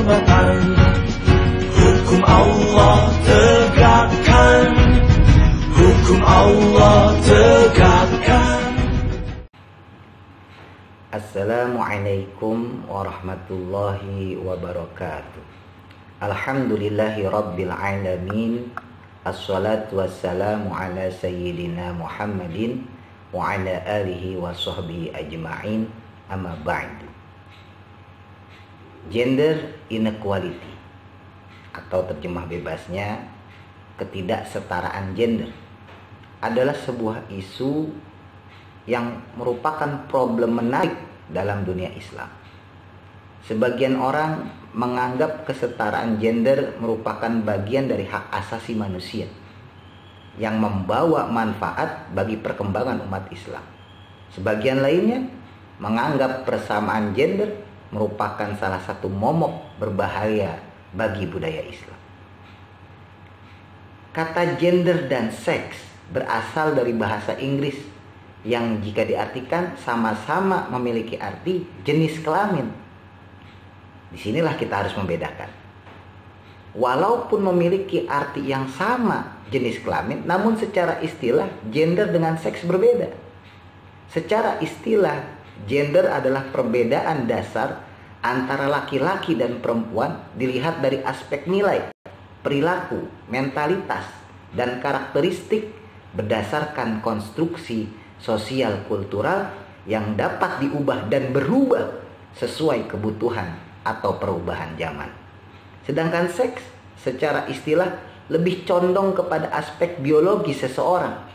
kehormatan. Hukum Allah tegakkan, hukum Allah tegakkan. Assalamualaikum warahmatullahi wabarakatuh. Alhamdulillahi rabbil alamin. Assalatu wassalamu ala sayyidina Muhammadin wa ala alihi wa sahbihi ajma'in. Amma ba'du. Gender inequality atau terjemah bebasnya ketidaksetaraan gender adalah sebuah isu yang merupakan problem menarik dalam dunia Islam. Sebagian orang menganggap kesetaraan gender merupakan bagian dari hak asasi manusia yang membawa manfaat bagi perkembangan umat Islam. Sebagian lainnya menganggap persamaan gender merupakan salah satu momok berbahaya bagi budaya Islam. Kata gender dan seks berasal dari bahasa Inggris yang jika diartikan sama-sama memiliki arti jenis kelamin. Disinilah kita harus membedakan. Walaupun memiliki arti yang sama jenis kelamin, namun secara istilah gender dengan seks berbeda. Secara istilah, gender adalah perbedaan dasar antara laki-laki dan perempuan dilihat dari aspek nilai, perilaku, mentalitas, dan karakteristik berdasarkan konstruksi sosial kultural yang dapat diubah dan berubah sesuai kebutuhan atau perubahan zaman. Sedangkan seks secara istilah lebih condong kepada aspek biologi seseorang,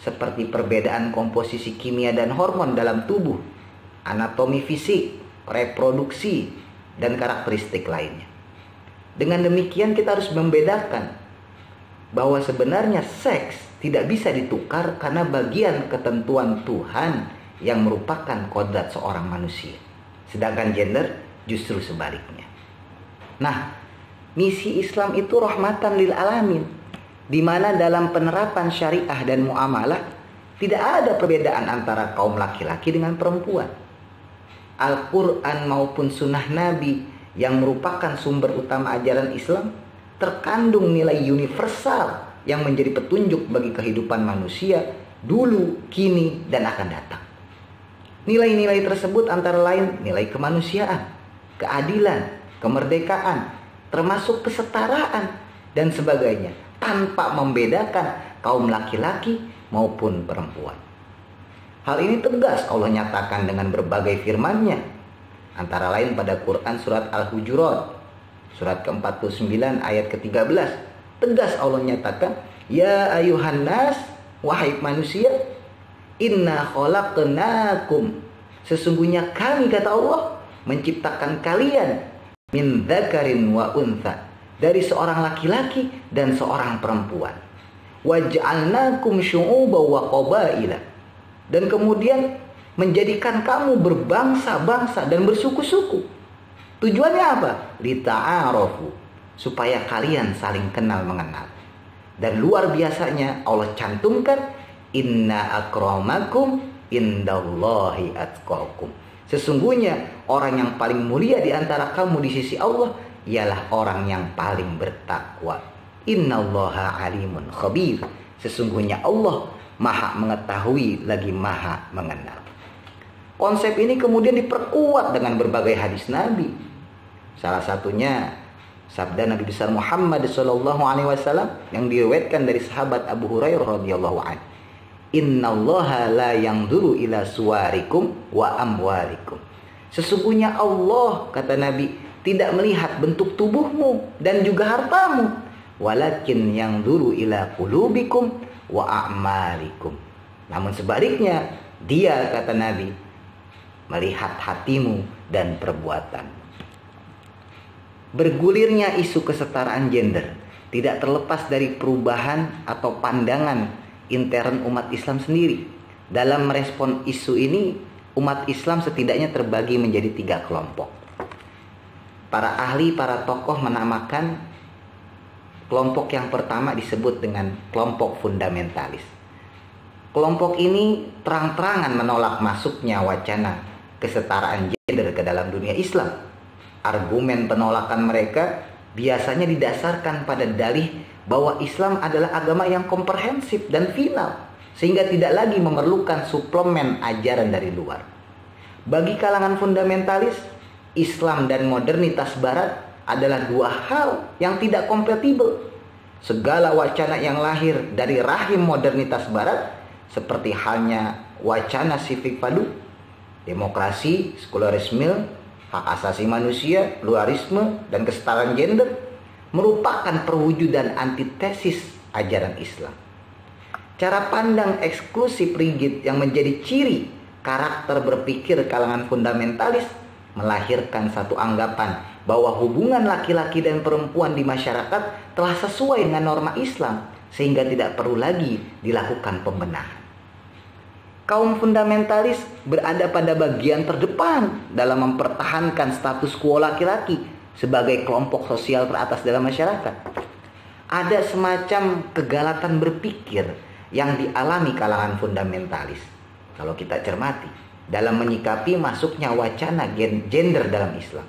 seperti perbedaan komposisi kimia dan hormon dalam tubuh, anatomi fisik, reproduksi, dan karakteristik lainnya. Dengan demikian kita harus membedakan bahwa sebenarnya seks tidak bisa ditukar karena bagian ketentuan Tuhan yang merupakan kodrat seorang manusia. Sedangkan gender justru sebaliknya. Nah, misi Islam itu rahmatan lil alamin, di mana dalam penerapan syariah dan muamalah tidak ada perbedaan antara kaum laki-laki dengan perempuan. Al-Quran maupun sunnah Nabi yang merupakan sumber utama ajaran Islam terkandung nilai universal yang menjadi petunjuk bagi kehidupan manusia dulu, kini, dan akan datang. Nilai-nilai tersebut antara lain nilai kemanusiaan, keadilan, kemerdekaan, termasuk kesetaraan, dan sebagainya, tanpa membedakan kaum laki-laki maupun perempuan. Hal ini tegas Allah nyatakan dengan berbagai firman-Nya, antara lain pada Quran surat Al-Hujurat, surat ke-49 ayat ke-13. Tegas Allah nyatakan, ya ayuhan nas, wahai manusia, inna khalaqnakum, sesungguhnya kami, kata Allah, menciptakan kalian min dzakarin wa untha, dari seorang laki-laki dan seorang perempuan. Waj'alnakum syu'uban wa qabaila, dan kemudian menjadikan kamu berbangsa-bangsa dan bersuku-suku. Tujuannya apa? Lita'arafu, supaya kalian saling kenal mengenal. Dan luar biasanya Allah cantumkan, inna akramakum indallahi atqakum, sesungguhnya orang yang paling mulia di antara kamu di sisi Allah ialah orang yang paling bertakwa. Innallaha alimun khabir, sesungguhnya Allah maha mengetahui lagi maha mengenal. Konsep ini kemudian diperkuat dengan berbagai hadis Nabi. Salah satunya sabda Nabi besar Muhammad SAW yang diriwayatkan dari sahabat Abu Hurairah radhiyallahu anhu. Innallaha la yanzuru ila suwarikum wa amwalikum, sesungguhnya Allah, kata Nabi, tidak melihat bentuk tubuhmu dan juga hartamu, walakin yanzuru ila qulubikum wa a'malikum, namun sebaliknya Dia, kata Nabi, melihat hatimu dan perbuatan. Bergulirnya isu kesetaraan gender tidak terlepas dari perubahan atau pandangan intern umat Islam sendiri. Dalam merespon isu ini, umat Islam setidaknya terbagi menjadi 3 kelompok. Para ahli, para tokoh menamakan kelompok yang pertama disebut dengan kelompok fundamentalis. Kelompok ini terang-terangan menolak masuknya wacana kesetaraan gender ke dalam dunia Islam. Argumen penolakan mereka biasanya didasarkan pada dalih bahwa Islam adalah agama yang komprehensif dan final, sehingga tidak lagi memerlukan suplemen ajaran dari luar. Bagi kalangan fundamentalis, Islam dan modernitas Barat adalah dua hal yang tidak kompatibel. Segala wacana yang lahir dari rahim modernitas Barat, seperti halnya wacana civic value, demokrasi, sekularisme, hak asasi manusia, pluralisme, dan kesetaraan gender, merupakan perwujudan antitesis ajaran Islam. Cara pandang eksklusif rigid yang menjadi ciri karakter berpikir kalangan fundamentalis melahirkan satu anggapan bahwa hubungan laki-laki dan perempuan di masyarakat telah sesuai dengan norma Islam, sehingga tidak perlu lagi dilakukan pembenahan. Kaum fundamentalis berada pada bagian terdepan dalam mempertahankan status quo laki-laki sebagai kelompok sosial teratas dalam masyarakat. Ada semacam kegalatan berpikir yang dialami kalangan fundamentalis, kalau kita cermati, dalam menyikapi masuknya wacana gender dalam Islam.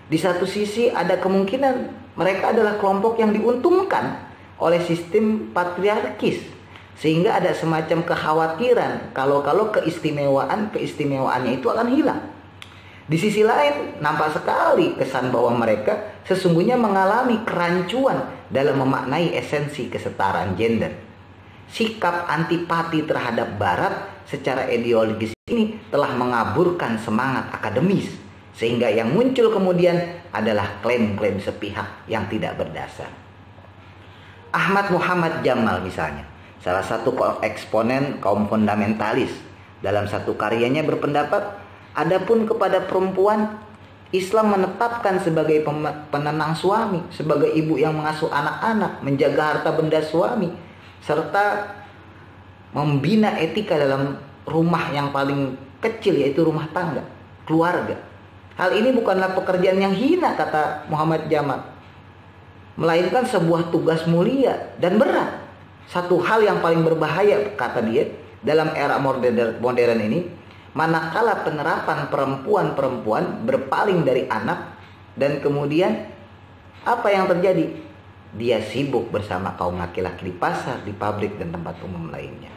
Di satu sisi ada kemungkinan mereka adalah kelompok yang diuntungkan oleh sistem patriarkis, sehingga ada semacam kekhawatiran kalau keistimewaannya itu akan hilang. Di sisi lain, nampak sekali kesan bahwa mereka sesungguhnya mengalami kerancuan dalam memaknai esensi kesetaraan gender. Sikap antipati terhadap Barat secara ideologis ini telah mengaburkan semangat akademis, sehingga yang muncul kemudian adalah klaim-klaim sepihak yang tidak berdasar. Ahmad Muhammad Jamal misalnya, salah satu eksponen kaum fundamentalis, dalam satu karyanya berpendapat, adapun kepada perempuan, Islam menetapkan sebagai penenang suami, sebagai ibu yang mengasuh anak-anak, menjaga harta benda suami, serta membina etika dalam rumah yang paling kecil, yaitu rumah tangga, keluarga. Hal ini bukanlah pekerjaan yang hina, kata Muhammad Jamal, melainkan sebuah tugas mulia dan berat. Satu hal yang paling berbahaya, kata dia, dalam era modern ini, manakala penerapan perempuan berpaling dari anak, dan kemudian apa yang terjadi? Dia sibuk bersama kaum laki-laki di pasar, di pabrik, dan tempat umum lainnya.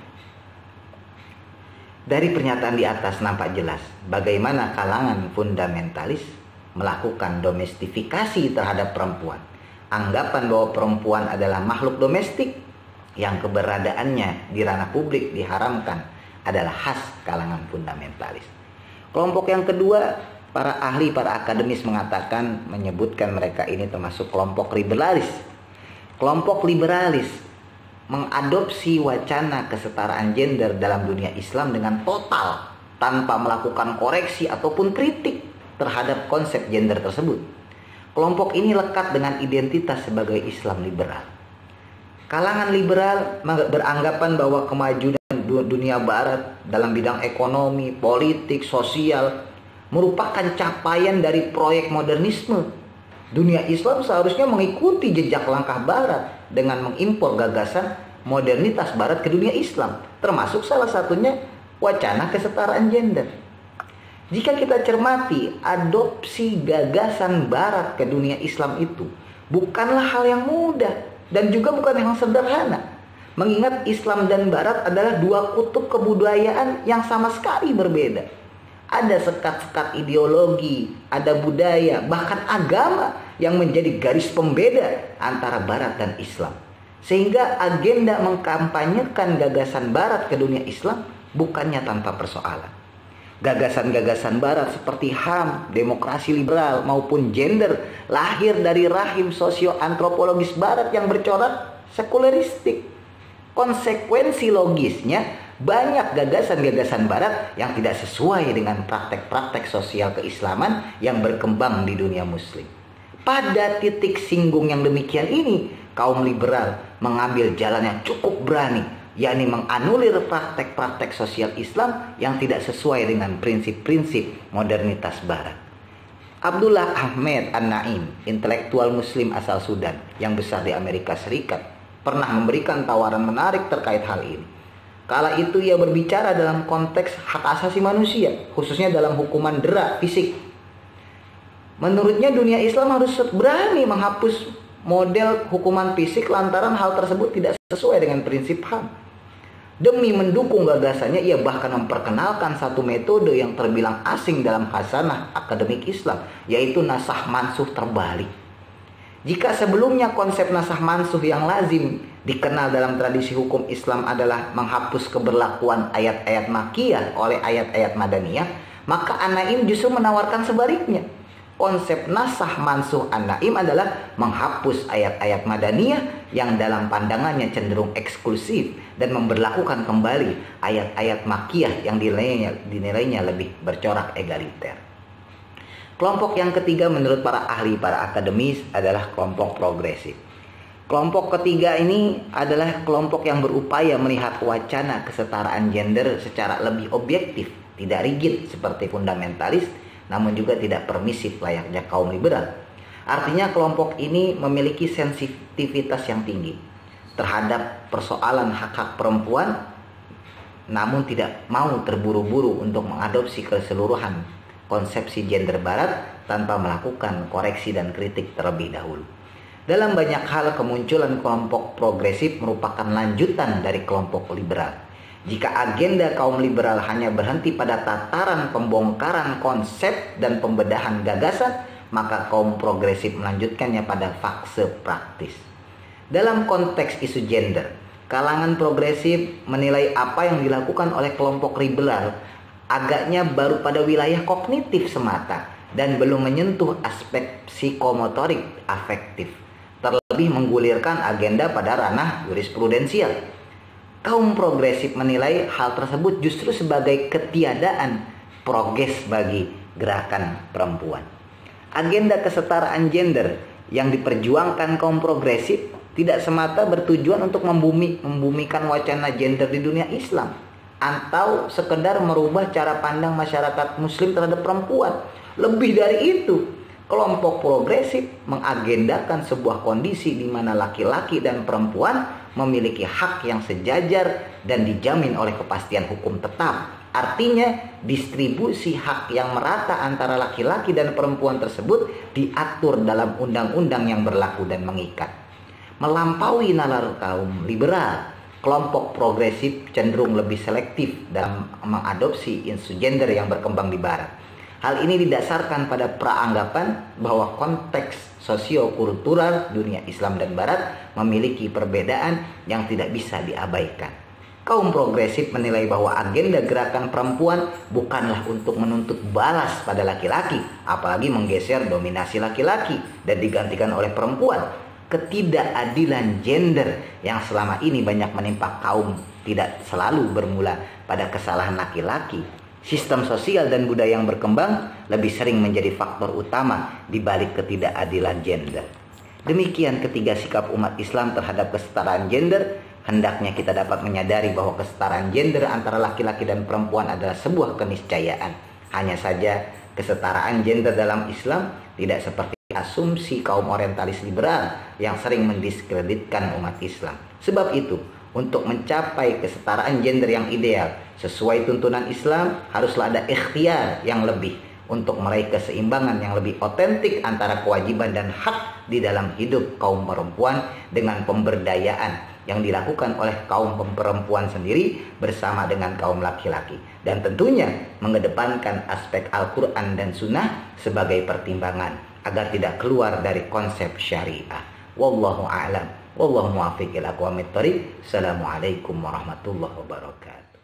Dari pernyataan di atas nampak jelas bagaimana kalangan fundamentalis melakukan domestifikasi terhadap perempuan. Anggapan bahwa perempuan adalah makhluk domestik yang keberadaannya di ranah publik diharamkan adalah khas kalangan fundamentalis. Kelompok yang kedua, para ahli, para akademis menyebutkan mereka ini termasuk kelompok liberalis. Kelompok liberalis mengadopsi wacana kesetaraan gender dalam dunia Islam dengan total, tanpa melakukan koreksi ataupun kritik terhadap konsep gender tersebut. Kelompok ini lekat dengan identitas sebagai Islam liberal. Kalangan liberal beranggapan bahwa kemajuan dunia Barat dalam bidang ekonomi, politik, sosial merupakan capaian dari proyek modernisme. Dunia Islam seharusnya mengikuti jejak langkah Barat dengan mengimpor gagasan modernitas Barat ke dunia Islam, termasuk salah satunya wacana kesetaraan gender. Jika kita cermati, adopsi gagasan Barat ke dunia Islam itu bukanlah hal yang mudah dan juga bukan yang sederhana, mengingat Islam dan Barat adalah dua kutub kebudayaan yang sama sekali berbeda. Ada sekat-sekat ideologi, ada budaya, bahkan agama yang menjadi garis pembeda antara Barat dan Islam, sehingga agenda mengkampanyekan gagasan Barat ke dunia Islam bukannya tanpa persoalan. Gagasan-gagasan Barat seperti HAM, demokrasi liberal maupun gender lahir dari rahim sosio-antropologis Barat yang bercorak sekularistik. Konsekuensi logisnya, banyak gagasan-gagasan Barat yang tidak sesuai dengan praktek-praktek sosial keislaman yang berkembang di dunia muslim. Pada titik singgung yang demikian ini, kaum liberal mengambil jalan yang cukup berani, yakni menganulir praktek-praktek sosial Islam yang tidak sesuai dengan prinsip-prinsip modernitas Barat. Abdullah Ahmed An-Naim, intelektual muslim asal Sudan yang besar di Amerika Serikat, pernah memberikan tawaran menarik terkait hal ini. Kala itu ia berbicara dalam konteks hak asasi manusia, khususnya dalam hukuman dera fisik. Menurutnya dunia Islam harus berani menghapus model hukuman fisik lantaran hal tersebut tidak sesuai dengan prinsip HAM. Demi mendukung gagasannya, ia bahkan memperkenalkan satu metode yang terbilang asing dalam khasanah akademik Islam, yaitu nasakh mansuh terbalik. Jika sebelumnya konsep nasakh mansuh yang lazim dikenal dalam tradisi hukum Islam adalah menghapus keberlakuan ayat-ayat Makkiyah oleh ayat-ayat Madaniyah, maka An-Naim justru menawarkan sebaliknya. Konsep nasakh mansuh An-Naim adalah menghapus ayat-ayat Madaniyah yang dalam pandangannya cenderung eksklusif dan memberlakukan kembali ayat-ayat Makkiyah yang dinilainya lebih bercorak egaliter. Kelompok yang ketiga menurut para akademis adalah kelompok progresif. Kelompok ketiga ini adalah kelompok yang berupaya melihat wacana kesetaraan gender secara lebih objektif, tidak rigid seperti fundamentalis, namun juga tidak permisif layaknya kaum liberal. Artinya kelompok ini memiliki sensitivitas yang tinggi terhadap persoalan hak-hak perempuan, namun tidak mau terburu-buru untuk mengadopsi keseluruhan konsepsi gender barat tanpa melakukan koreksi dan kritik terlebih dahulu. Dalam banyak hal, kemunculan kelompok progresif merupakan lanjutan dari kelompok liberal. Jika agenda kaum liberal hanya berhenti pada tataran pembongkaran konsep dan pembedahan gagasan, maka kaum progresif melanjutkannya pada fase praktis. Dalam konteks isu gender, kalangan progresif menilai apa yang dilakukan oleh kelompok liberal agaknya baru pada wilayah kognitif semata dan belum menyentuh aspek psikomotorik afektif, terlebih menggulirkan agenda pada ranah jurisprudensial. Kaum progresif menilai hal tersebut justru sebagai ketiadaan progres bagi gerakan perempuan. Agenda kesetaraan gender yang diperjuangkan kaum progresif tidak semata bertujuan untuk membumikan wacana gender di dunia Islam atau sekedar merubah cara pandang masyarakat muslim terhadap perempuan. Lebih dari itu, kelompok progresif mengagendakan sebuah kondisi di mana laki-laki dan perempuan memiliki hak yang sejajar dan dijamin oleh kepastian hukum tetap. Artinya, distribusi hak yang merata antara laki-laki dan perempuan tersebut diatur dalam undang-undang yang berlaku dan mengikat. Melampaui nalar kaum liberal, kelompok progresif cenderung lebih selektif dalam mengadopsi isu gender yang berkembang di barat. Hal ini didasarkan pada praanggapan bahwa konteks sosio-kultural dunia Islam dan Barat memiliki perbedaan yang tidak bisa diabaikan. Kaum progresif menilai bahwa agenda gerakan perempuan bukanlah untuk menuntut balas pada laki-laki, apalagi menggeser dominasi laki-laki dan digantikan oleh perempuan. Ketidakadilan gender yang selama ini banyak menimpa kaum tidak selalu bermula pada kesalahan laki-laki. Sistem sosial dan budaya yang berkembang lebih sering menjadi faktor utama di balik ketidakadilan gender. Demikian ketiga sikap umat Islam terhadap kesetaraan gender. Hendaknya kita dapat menyadari bahwa kesetaraan gender antara laki-laki dan perempuan adalah sebuah keniscayaan. Hanya saja kesetaraan gender dalam Islam tidak seperti asumsi kaum orientalis liberal yang sering mendiskreditkan umat Islam. Sebab itu, untuk mencapai kesetaraan gender yang ideal sesuai tuntunan Islam, haruslah ada ikhtiar yang lebih untuk meraih keseimbangan yang lebih otentik antara kewajiban dan hak di dalam hidup kaum perempuan dengan pemberdayaan yang dilakukan oleh kaum perempuan sendiri bersama dengan kaum laki-laki, dan tentunya mengedepankan aspek Al-Quran dan Sunnah sebagai pertimbangan agar tidak keluar dari konsep syariah. Wallahu a'lam. Wallahu muwaffiq ila aqwamit thoriq. Assalamualaikum warahmatullahi wabarakatuh.